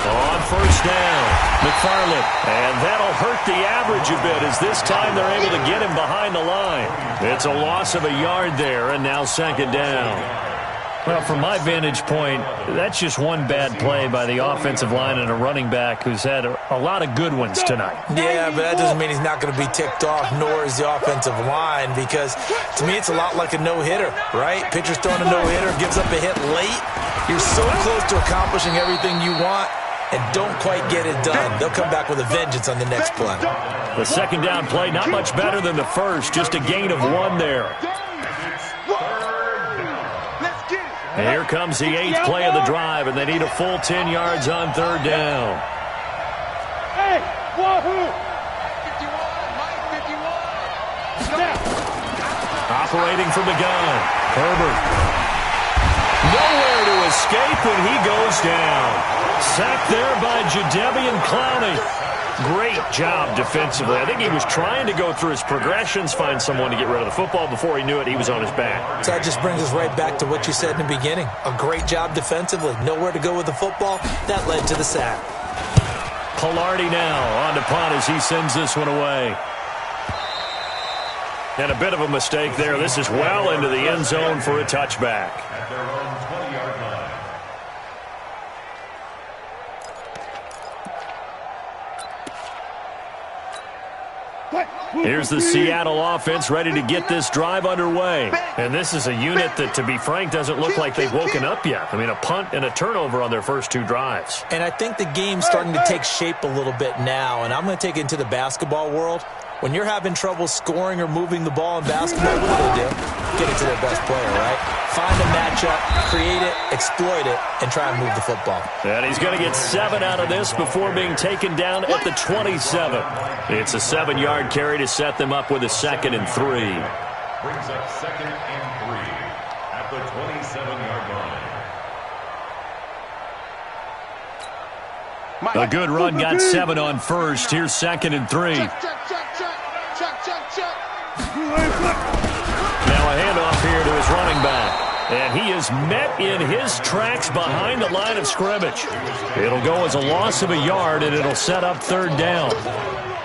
On first down, McFarland. And that'll hurt the average a bit as this time they're able to get him behind the line. It's a loss of a yard there, and now second down. Well, from my vantage point, that's just one bad play by the offensive line and a running back who's had a lot of good ones tonight. Yeah, but that doesn't mean he's not going to be ticked off, nor is the offensive line, because to me it's a lot like a no-hitter, right? Pitcher's throwing a no-hitter, gives up a hit late. You're so close to accomplishing everything you want and don't quite get it done. They'll come back with a vengeance on the next play. The second down play, not much better than the first, just a gain of one there. Here comes the 8th play of the drive, and they need a full 10 yards on third down. Hey, wahoo! Operating from the gun, Herbert. Nowhere to escape, and he goes down. Sacked there by Jadeveon Clowney. Great job defensively. I think he was trying to go through his progressions, find someone to get rid of the football. Before he knew it, he was on his back. So that just brings us right back to what you said in the beginning. A great job defensively. Nowhere to go with the football. That led to the sack. Palardy now on to punt as he sends this one away. And a bit of a mistake there. This is well into the end zone for a touchback. At their own 20-yard line. Here's the Seattle offense ready to get this drive underway. And this is a unit that, to be frank, doesn't look like they've woken up yet. I mean, a punt and a turnover on their first two drives. And I think the game's starting to take shape a little bit now. And I'm going to take it into the basketball world. When you're having trouble scoring or moving the ball in basketball, what do? Get it to their best player, right? Find a matchup, create it, exploit it, and try and move the football. And he's going to get 7 out of this before being taken down at the 27. It's a 7-yard carry to set them up with a 2nd and 3. Brings up 2nd and 3 at the 27-yard line. A good run got 7 on first. Here's 2nd and 3. Now a handoff here to his running back. And he is met in his tracks behind the line of scrimmage. It'll go as a loss of a yard, and it'll set up third down.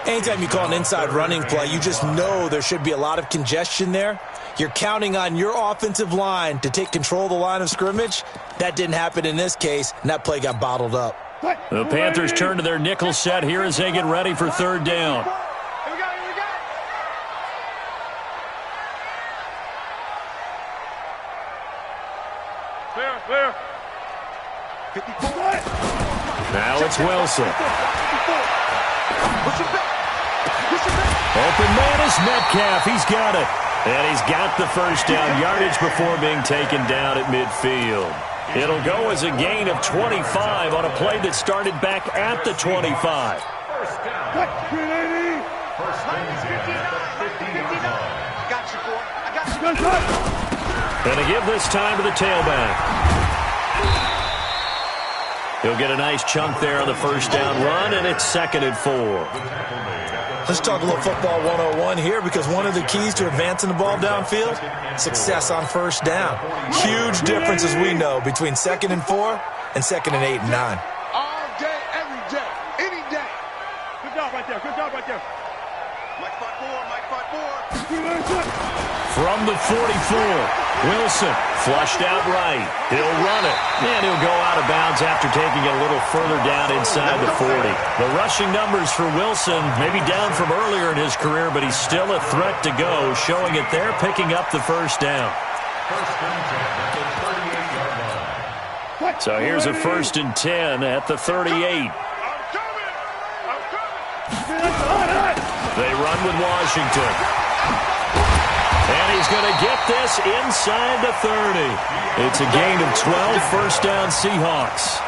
Anytime you call an inside running play, you just know there should be a lot of congestion there. You're counting on your offensive line to take control of the line of scrimmage. That didn't happen in this case, and that play got bottled up. The Panthers turn to their nickel set here as they get ready for third down. Now it's Wilson. Open man is Metcalf. He's got it. And he's got the first down yardage before being taken down at midfield. It'll go as a gain of 25 on a play that started back at the 25. First down. First down at the 50-yard line. I got you, boy. I got you. And to give this time to the tailback. He'll get a nice chunk there on the first down run, and it's 2nd and 4. Let's talk a little football 101 here, because one of the keys to advancing the ball downfield, success on first down. Huge difference, as we know, between 2nd and 4 and 2nd and 8 and 9. All day, every day, any day. Good job right there. Good job right there. Mike 5-4, Mike 5-4. From the 44, Wilson flushed out right. He'll run it, and he'll go out of bounds after taking it a little further down inside the 40. The rushing numbers for Wilson may be down from earlier in his career, but he's still a threat to go, showing it there, picking up the first down. First and 10 at the 38-yard line. So here's a 1st and 10 at the 38. They run with Washington. And he's going to get this inside the 30. It's a gain of 12, first down Seahawks.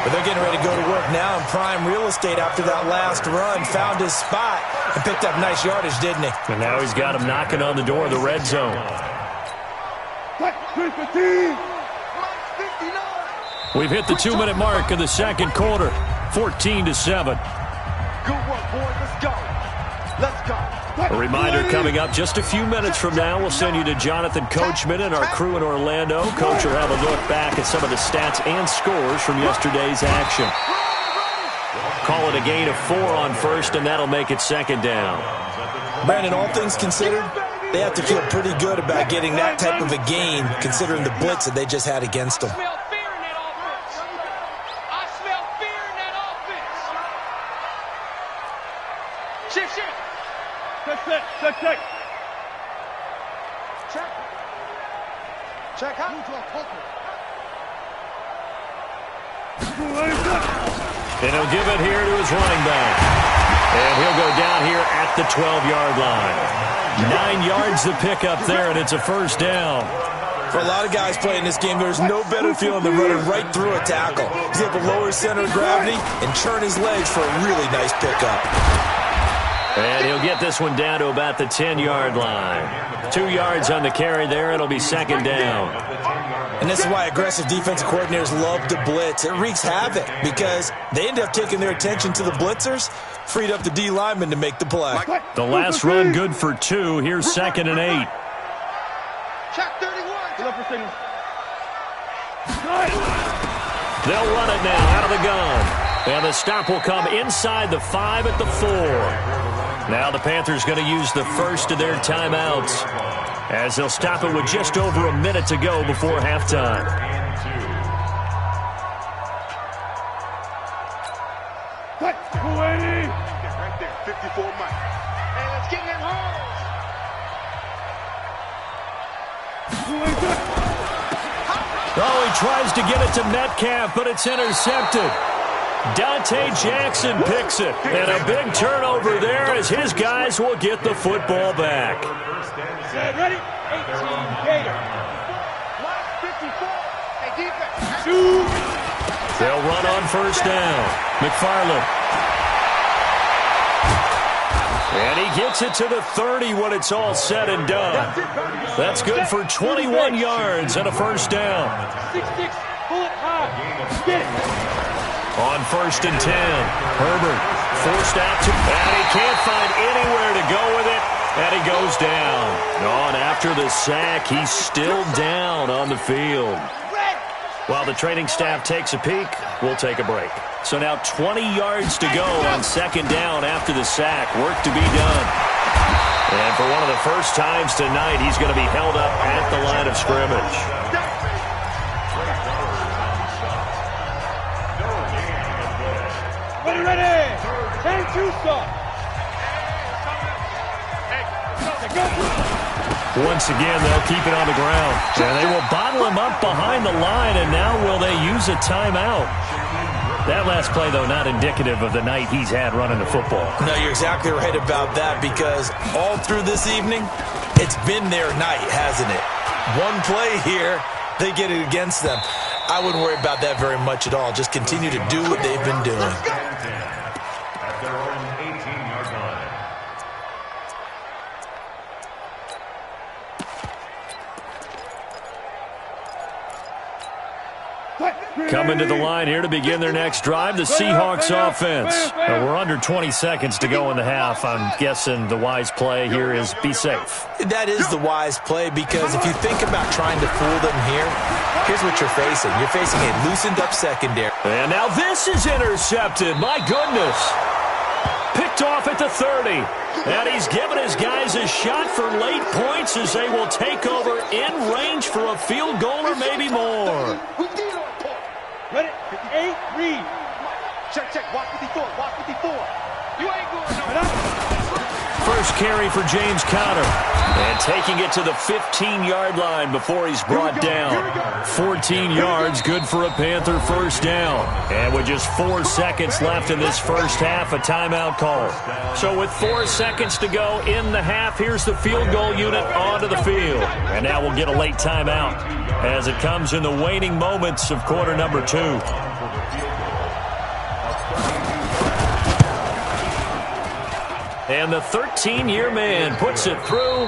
But they're getting ready to go to work now in prime real estate after that last run. Found his spot and picked up nice yardage, didn't he? And now he's got him knocking on the door of the red zone. We've hit the 2-minute mark of the second quarter, 14-7. Good work, boys. Let's go. Let's go. A reminder coming up just a few minutes from now, we'll send you to Jonathan Coachman and our crew in Orlando. Coach will have a look back at some of the stats and scores from yesterday's action. Call it a gain of 4 on first, and that'll make it second down. Brandon, all things considered, they have to feel pretty good about getting that type of a gain, considering the blitz that they just had against them. Check out. And he'll give it here to his running back. And he'll go down here at the 12-yard line. 9 yards to pick up there, and it's a first down. For a lot of guys playing this game, there's no better feeling than running right through a tackle. He's able to lower his center of gravity and turn his legs for a really nice pickup. And he'll get this one down to about the 10-yard line. 2 yards on the carry there. It'll be second down. And this is why aggressive defensive coordinators love to blitz. It wreaks havoc because they end up taking their attention to the blitzers, freed up the D lineman to make the play. The last run good for 2. Here's 2nd and 8. Check 31. They'll run it now out of the gun. And the stop will come inside the 5 at the 4. Now the Panthers going to use the first of their timeouts, as they'll stop it with just over a minute to go before halftime. Right there, 54 Mike. And let's get in Oh, he tries to get it to Metcalf, but it's intercepted. Dante Jackson picks it, and a big turnover there as his guys will get the football back. ready? 18 Gator. Last 54. Hey, defense. They'll run on first down. McFarland. And he gets it to the 30 when it's all said and done. That's good for 21 yards and a first down. 6-6, pull it high. Get it. On first and 10, Herbert forced out to, and he can't find anywhere to go with it, and he goes down. On after the sack, he's still down on the field. While the training staff takes a peek, we'll take a break. So now 20 yards to go on second down after the sack. Work to be done. And for one of the first times tonight, he's going to be held up at the line of scrimmage. Ready? 10-2 stop. Once again, they'll keep it on the ground. And they will bottle him up behind the line, and now will they use a timeout? That last play, though, not indicative of the night he's had running the football. No, you're exactly right about that, because all through this evening, it's been their night, hasn't it? One play here, they get it against them. I wouldn't worry about that very much at all. Just continue to do what they've been doing. At their own 18-yard line. Coming to the line here to begin their next drive, the Seahawks offense. We're under 20 seconds to go in the half. I'm guessing the wise play here is be safe. That is the wise play, because if you think about trying to fool them here, here's what you're facing. You're facing a loosened up secondary. And now this is intercepted. My goodness. Picked off at the 30. And he's given his guys a shot for late points as they will take over in range for a field goal or maybe more. Ready? 8, read. Check. Watch 54. Watch 54. You ain't going nowhere. First carry for James Conner. And taking it to the 15-yard line before he's brought down. 14 yards, good for a Panther first down. And with just 4 seconds left in this first half, a timeout call. So with 4 seconds to go in the half, here's the field goal unit onto the field. And now we'll get a late timeout as it comes in the waning moments of quarter number 2. And the 13-year man puts it through.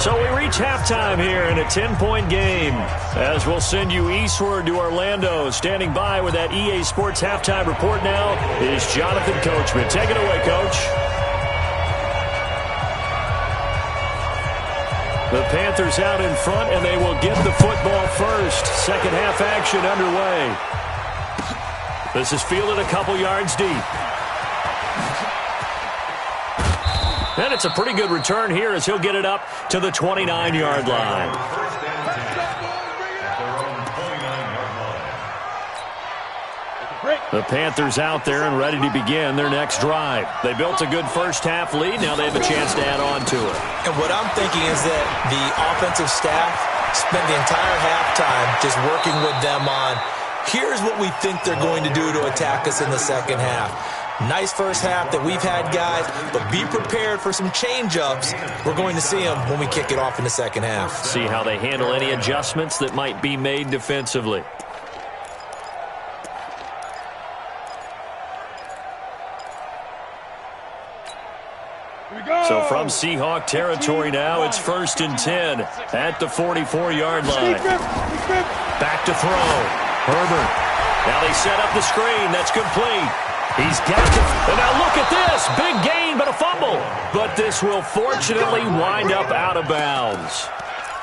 So we reach halftime here in a 10-point game. As we'll send you eastward to Orlando. Standing by with that EA Sports halftime report now is Jonathan Coachman. Take it away, Coach. The Panthers out in front, and they will get the football first. Second half action underway. This is fielded a couple yards deep. And it's a pretty good return here as he'll get it up to the 29-yard line. The Panthers out there and ready to begin their next drive. They built a good first half lead. Now they have a chance to add on to it. And what I'm thinking is that the offensive staff spent the entire halftime just working with them on, here's what we think they're going to do to attack us in the second half. Nice first half that we've had, guys, but be prepared for some change-ups. We're going to see them when we kick it off in the second half. See how they handle any adjustments that might be made defensively. So from Seahawk territory now, it's 1st and 10 at the 44-yard line. Back to throw. Herbert. Now they set up the screen. That's complete. He's got to. And now look at this. Big gain, but a fumble. But this will fortunately wind up out of bounds.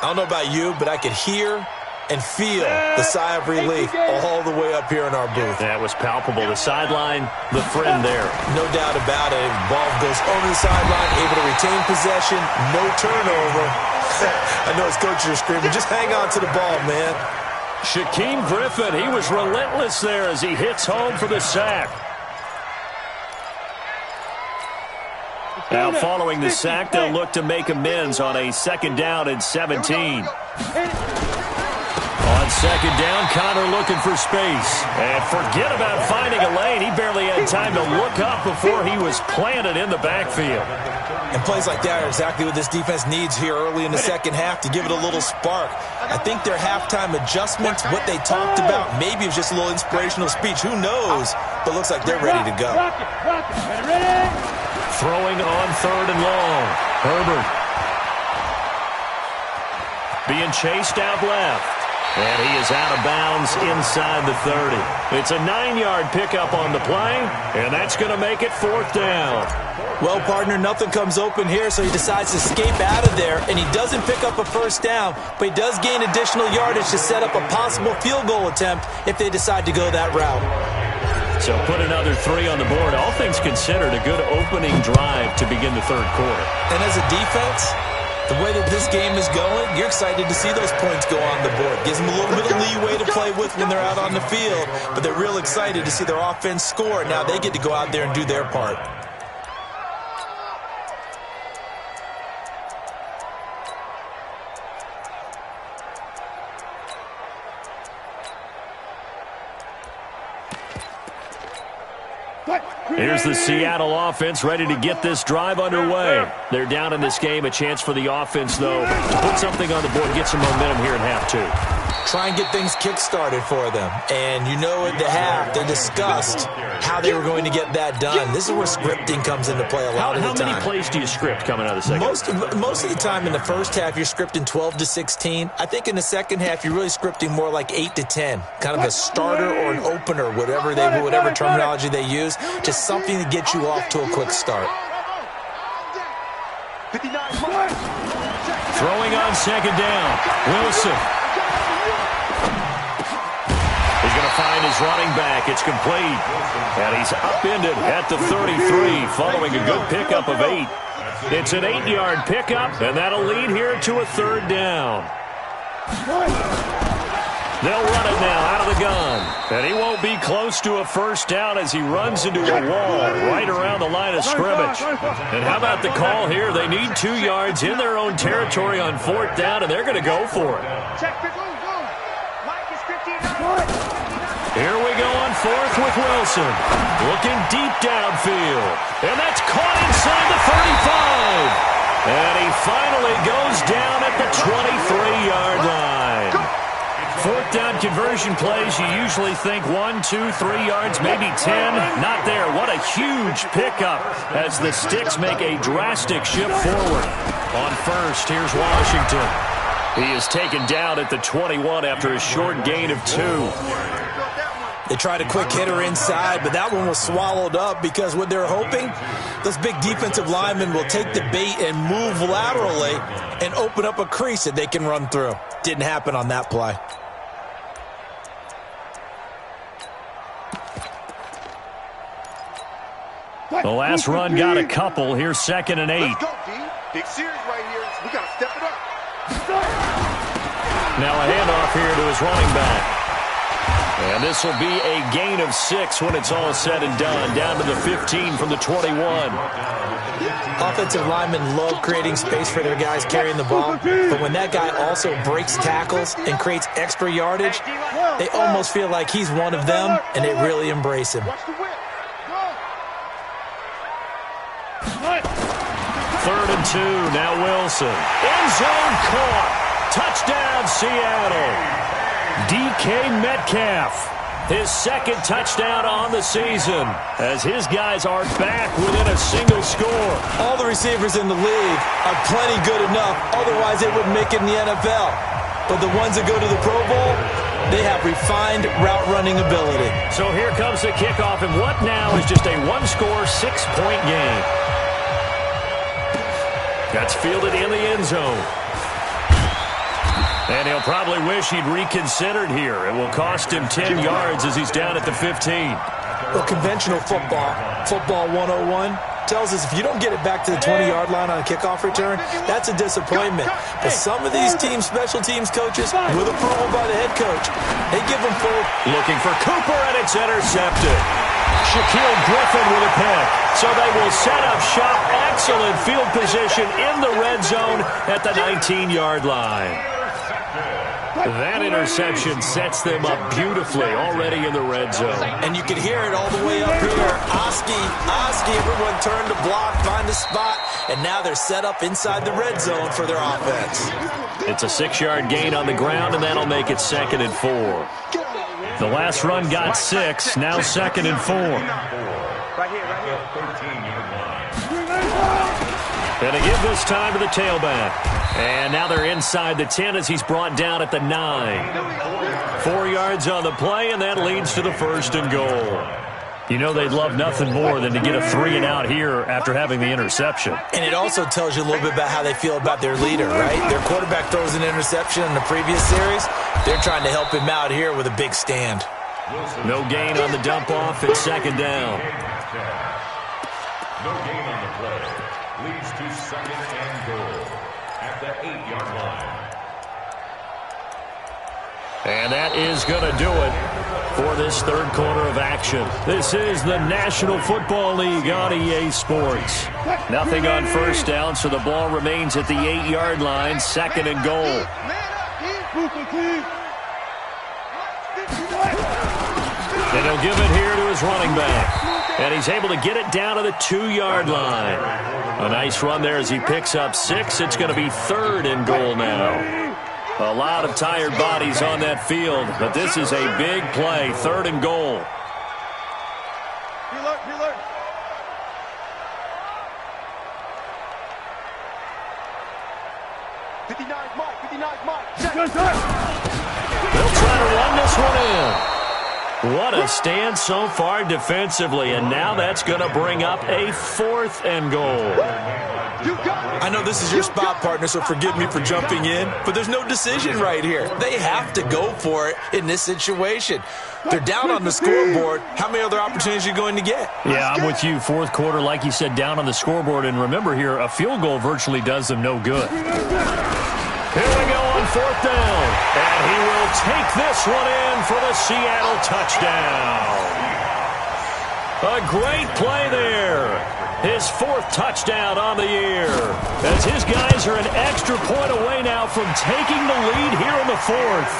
I don't know about you, but I could hear and feel the sigh of relief all the way up here in our booth. That was palpable. The sideline, the friend there. No doubt about it. Ball goes over the sideline, able to retain possession, no turnover. I know his coaches are screaming, just hang on to the ball, man. Shaquem Griffin, he was relentless there as he hits home for the sack. Now following the sack, they'll look to make amends on a 2nd down and 17. On 2nd down, Connor looking for space. And forget about finding a lane. He barely had time to look up before he was planted in the backfield. And plays like that are exactly what this defense needs here early in the second half to give it a little spark. I think their halftime adjustments, what they talked about, maybe it was just a little inspirational speech. Who knows? But looks like they're ready to go. Throwing on 3rd and long. Herbert. Being chased out left. And he is out of bounds inside the 30. It's a 9-yard pickup on the play, and that's going to make it 4th down. Well, partner, nothing comes open here, so he decides to escape out of there, and he doesn't pick up a 1st down, but he does gain additional yardage to set up a possible field goal attempt if they decide to go that route. So put another 3 on the board. All things considered, a good opening drive to begin the 3rd quarter. And as a defense, the way that this game is going, you're excited to see those points go on the board. Gives them a little bit of leeway to play with when they're out on the field, but they're real excited to see their offense score. Now they get to go out there and do their part. Here's the Seattle offense ready to get this drive underway. They're down in this game. A chance for the offense, though, to put something on the board, get some momentum here in half 2. Try and get things kick-started for them. And you know at the half, they discussed how they were going to get that done. This is where scripting comes into play a lot of the time. How many plays do you script coming out of the second? Most of the time in the first half, you're scripting 12 to 16. I think in the second half, you're really scripting more like 8 to 10. Kind of a starter or an opener, whatever terminology they use. Just something to get you off to a quick start. Throwing on 2nd down. Wilson. He's going to find his running back. It's complete. And he's upended at the 33 following a good pickup of 8. It's an 8-yard pickup, and that'll lead here to a 3rd down. They'll run it now out of the gun. And he won't be close to a 1st down as he runs into a wall right around the line of scrimmage. And how about the call here? They need 2 yards in their own territory on 4th down, and they're going to go for it. Here we go on 4th with Wilson. Looking deep downfield. And that's caught inside the 35. And he finally goes down at the 23-yard line. 4th down conversion plays, you usually think 1, 2, 3 yards, maybe 10. Not there. What a huge pickup as the Sticks make a drastic shift forward. On 1st, here's Washington. He is taken down at the 21 after a short gain of 2. They tried a quick hitter inside, but that one was swallowed up because what they're hoping, those big defensive linemen will take the bait and move laterally and open up a crease that they can run through. Didn't happen on that play. The last run got a couple. Here's 2nd and 8. Let's go, D. Big series right here. We got to step it up. Now a handoff here to his running back. And this will be a gain of 6 when it's all said and done. Down to the 15 from the 21. Offensive linemen love creating space for their guys carrying the ball, but when that guy also breaks tackles and creates extra yardage, they almost feel like he's one of them, and they really embrace him. Watch the whip. 3rd and 2. Now Wilson. End zone caught. Touchdown, Seattle. DK Metcalf. His 2nd touchdown on the season as his guys are back within a single score. All the receivers in the league are plenty good enough, otherwise they wouldn't make it in the NFL. But the ones that go to the Pro Bowl, they have refined route running ability. So here comes the kickoff, and what now is just a one-score, 6-point game. That's fielded in the end zone. And he'll probably wish he'd reconsidered here. It will cost him 10 yards as he's down at the 15. Well, conventional football 101, tells us if you don't get it back to the 20-yard line on a kickoff return, that's a disappointment. But some of these teams, special teams coaches, with approval by the head coach, they give them full. Looking for Cooper, and it's intercepted. Shaquille Griffin with a pick. So they will set up shop. Excellent field position in the red zone at the 19-yard line. That interception sets them up beautifully already in the red zone. And you can hear it all the way up here. Oski, everyone turned to block, find a spot, and now they're set up inside the red zone for their offense. It's a 6-yard gain on the ground, and that'll make it 2nd and 4. The last run got 6, now 2nd and 4. Right here. And a give this time to the tailback. And now they're inside the 10 as he's brought down at the 9. 4 yards on the play, and that leads to the 1st and goal. You know they'd love nothing more than to get a 3-and-out here after having the interception. And it also tells you a little bit about how they feel about their leader, right? Their quarterback throws an interception in the previous series. They're trying to help him out here with a big stand. No gain on the dump-off. It's 2nd down. No gain on the play. Leads to 2nd and goal at the 8-yard line. And that is going to do it for this 3rd quarter of action. This is the National Football League on EA Sports. Nothing on 1st down, so the ball remains at the 8-yard line, 2nd and goal. And he'll give it here to his running back. And he's able to get it down to the 2-yard line. A nice run there as he picks up 6. It's going to be 3rd and goal now. A lot of tired bodies on that field, but this is a big play, 3rd and goal. Reload. 59's Mike. They'll try to run this one in. What a stand so far defensively, and now that's going to bring up a 4th and goal. I know this is your spot, partner, so forgive me for jumping in, but there's no decision right here. They have to go for it in this situation. They're down on the scoreboard. How many other opportunities are you going to get? Yeah, I'm with you. 4th quarter, like you said, down on the scoreboard. And remember here, a field goal virtually does them no good. Here we go on 4th down. And he will take this one in for the Seattle touchdown. A great play there. His 4th touchdown on the year. As his guys are an extra point away now from taking the lead here in the 4th.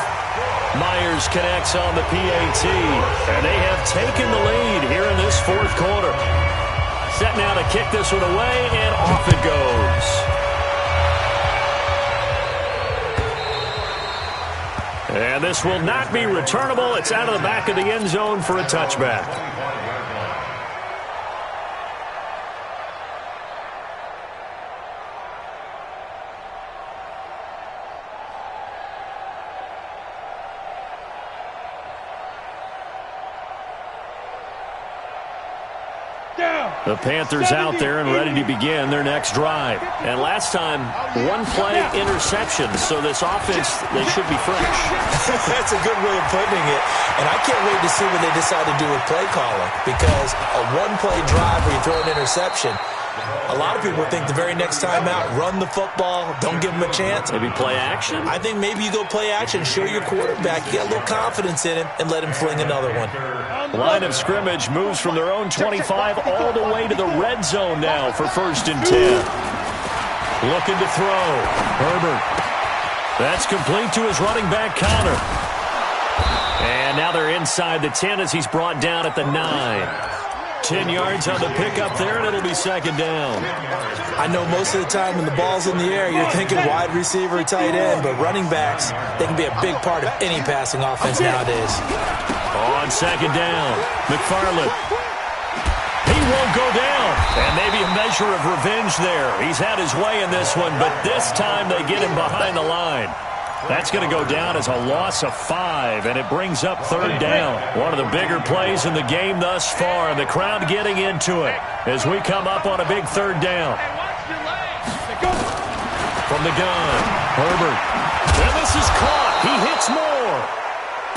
Myers connects on the PAT, and they have taken the lead here in this 4th quarter. Set now to kick this one away, and off it goes. And this will not be returnable. It's out of the back of the end zone for a touchback. The Panthers out there and ready to begin their next drive. And last time, one play interception. So this offense, they should be fresh. That's a good way of putting it. And I can't wait to see what they decide to do with play calling. Because a one-play drive where you throw an interception, a lot of people think the very next time out, run the football, don't give them a chance. Maybe play action? I think maybe you go play action, show your quarterback, you get a little confidence in him, and let him fling another one. Line of scrimmage moves from their own 25 all the way to the red zone now for 1st and 10. Looking to throw. Herbert. That's complete to his running back counter. And now they're inside the 10 as he's brought down at the 9. 10 yards on the pickup there, and it'll be 2nd down. I know most of the time when the ball's in the air, you're thinking wide receiver, tight end, but running backs, they can be a big part of any passing offense nowadays. On 2nd down, McFarland. He won't go down. And maybe a measure of revenge there. He's had his way in this one, but this time they get him behind the line. That's going to go down as a loss of 5, and it brings up 3rd down. One of the bigger plays in the game thus far, and the crowd getting into it as we come up on a big 3rd down. From the gun, Herbert. And this is caught. He hits more.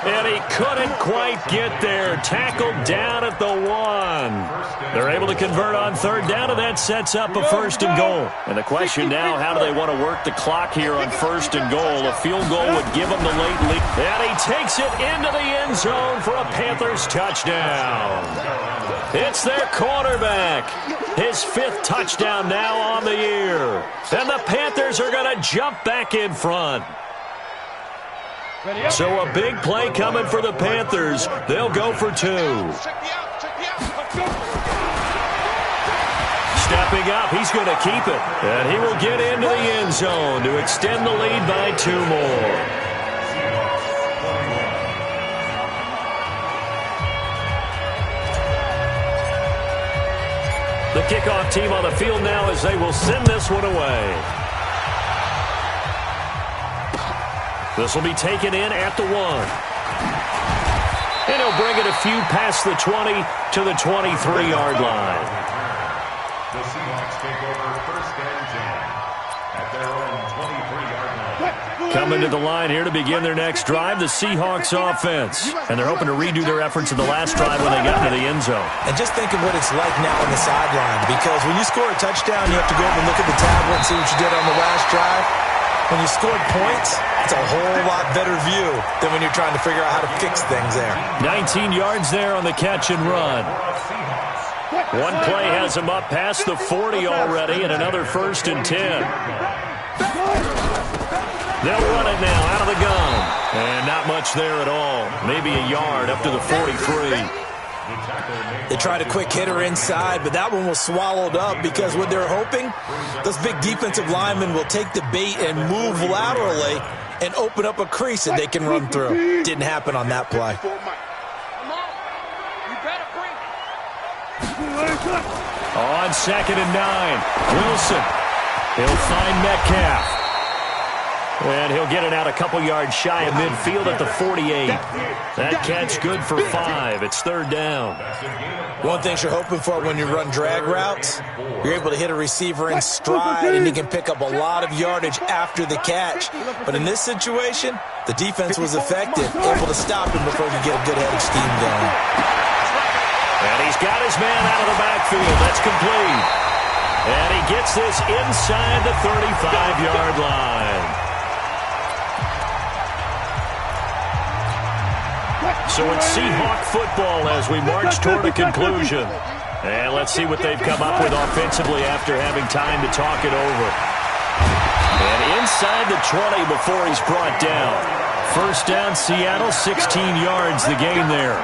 And he couldn't quite get there. Tackled down at the 1. They're able to convert on 3rd down, and that sets up a 1st and goal. And the question now, how do they want to work the clock here on 1st and goal? A field goal would give them the late lead. And he takes it into the end zone for a Panthers touchdown. It's their quarterback. His 5th touchdown now on the year. And the Panthers are going to jump back in front. So a big play coming for the Panthers. They'll go for 2. Stepping up, he's going to keep it. And he will get into the end zone to extend the lead by 2 more. The kickoff team on the field now as they will send this one away. This will be taken in at the 1. And he'll bring it a few past the 20 to the 23-yard line. The Seahawks take over 1st and 10 at their own 23-yard line. Coming to the line here to begin their next drive, the Seahawks offense. And they're hoping to redo their efforts in the last drive when they got into the end zone. And just think of what it's like now on the sideline, because when you score a touchdown, you have to go over and look at the tablet and see what you did on the last drive. When you scored points, it's a whole lot better view than when you're trying to figure out how to fix things there. 19 yards there on the catch and run. One play has him up past the 40 already, and another 1st and 10. They'll run it now out of the gun. And not much there at all. Maybe a yard up to the 43. They tried a quick hitter inside, but that one was swallowed up because what they're hoping, those big defensive linemen will take the bait and move laterally and open up a crease that they can run through. Didn't happen on that play. On 2nd and 9, Wilson. He'll find Metcalf. And he'll get it out a couple yards shy of midfield at the 48. That catch good for 5. It's 3rd down. One thing you're hoping for when you run drag routes, you're able to hit a receiver in stride and you can pick up a lot of yardage after the catch. But in this situation, the defense was effective, able to stop him before he could get a good head of steam going. And he's got his man out of the backfield. That's complete. And he gets this inside the 35-yard line. So it's Seahawk football as we march toward a conclusion. And let's see what they've come up with offensively after having time to talk it over. And inside the 20 before he's brought down. 1st down, Seattle, 16 yards the gain there.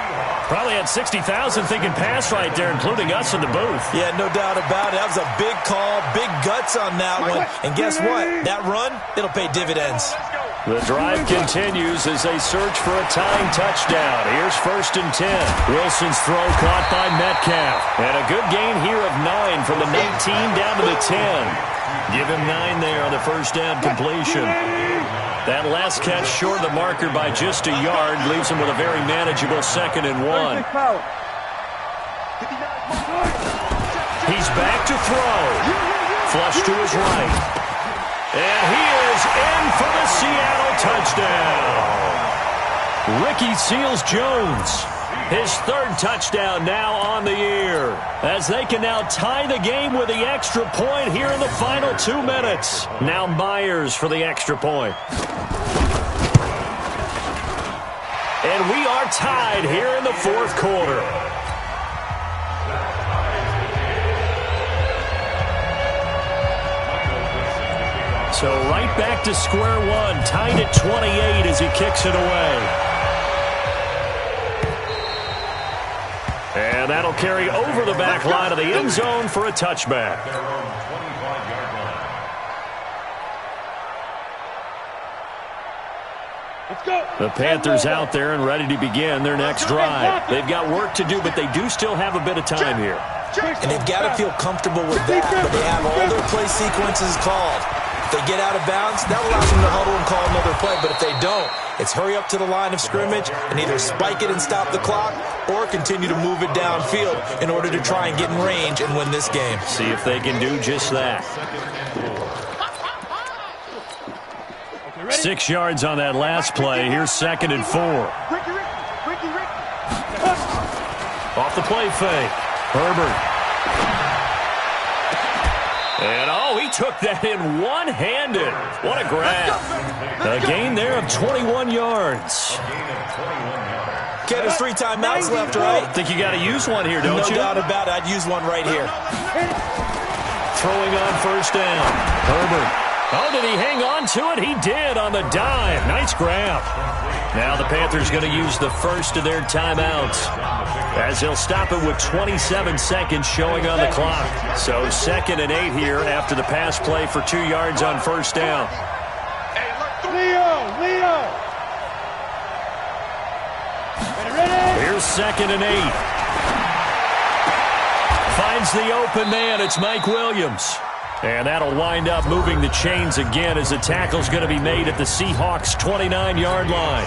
Probably had 60,000 thinking pass right there, including us in the booth. Yeah, no doubt about it. That was a big call, big guts on that one. And guess what? That run, it'll pay dividends. The drive continues as they search for a tying touchdown. Here's 1st and 10. Wilson's throw caught by Metcalf. And a good gain here of 9 from the 19 down to the 10. Give him 9 there on the 1st down completion. That last catch short of the marker by just a yard leaves him with a very manageable 2nd and 1. He's back to throw. Flush to his right. And he is in for the Seattle touchdown. Ricky Seals-Jones, his third touchdown now on the year, as they can now tie the game with the extra point here in the final 2 minutes. Now Myers for the extra point. And we are tied here in the fourth quarter. So right back to square one, tied at 28 as he kicks it away. And that'll carry over the back line of the end zone for a touchback. The Panthers out there and ready to begin their next drive. They've got work to do, but they do still have a bit of time here. And they've got to feel comfortable with that, but they have all their play sequences called. If they get out of bounds, that allows them to huddle and call another play. But if they don't, it's hurry up to the line of scrimmage and either spike it and stop the clock or continue to move it downfield in order to try and get in range and win this game. See if they can do just that. 6 yards on that last play. Here's 2nd and 4. Off the play fake. Herbert. And, he took that in one-handed. What a grab. A gain there of 21 yards. Okay, there's 3 timeouts left, right? Think you got to use one here, don't you? No doubt about it. I'd use one right here. Throwing on first down. Herbert. Oh, did he hang on to it? He did on the dive. Nice grab. Now the Panthers going to use the first of their timeouts, as they'll stop it with 27 seconds showing on the clock. So 2nd and 8 here after the pass play for 2 yards on first down. Leo! Here's 2nd and 8. Finds the open man. It's Mike Williams. And that'll wind up moving the chains again as the tackle's going to be made at the Seahawks' 29-yard line.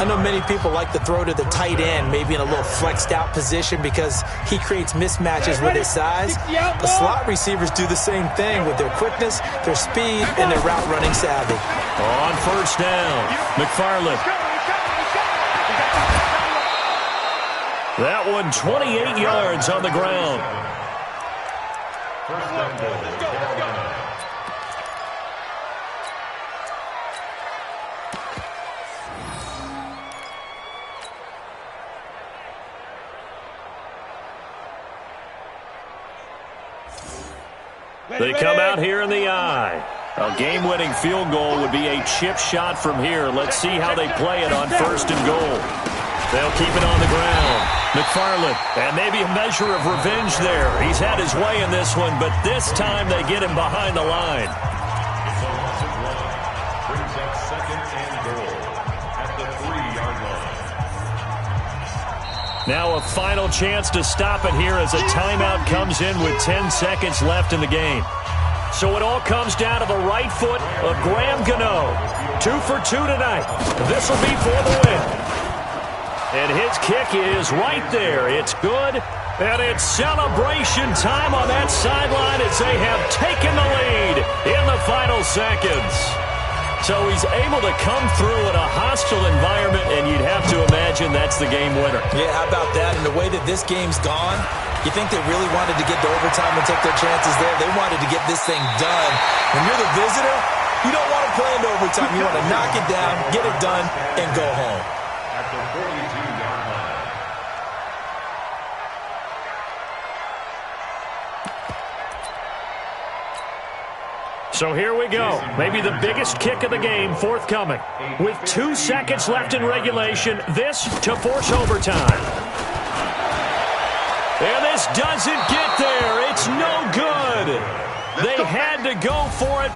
I know many people like to throw to the tight end, maybe in a little flexed out position because he creates mismatches with his size. The slot receivers do the same thing with their quickness, their speed, and their route running savvy. On first down, McFarland. That one 28 yards on the ground. They come out here in the eye. A game-winning field goal would be a chip shot from here. Let's see how they play it on 1st and goal. They'll keep it on the ground. McFarland, and maybe a measure of revenge there. He's had his way in this one, but this time they get him behind the line. It's a loss of 1. Brings up 2nd and goal at the 3-yard line. Now a final chance to stop it here as a timeout comes in with 10 seconds left in the game. So it all comes down to the right foot of Graham Gano. 2 for 2 tonight. This will be for the win. And his kick is right there. It's good. And it's celebration time on that sideline as they have taken the lead in the final seconds. So he's able to come through in a hostile environment, and you'd have to imagine that's the game winner. Yeah, how about that? And the way that this game's gone, you think they really wanted to get to overtime and take their chances there? They wanted to get this thing done. When you're the visitor, you don't want to play into overtime. You want to knock it down, get it done, and go home. At the 42-yard line. So here we go. Maybe the biggest kick of the game forthcoming. With 2 seconds left in regulation, this to force overtime. And this doesn't get there. It's no good. They had to go for it.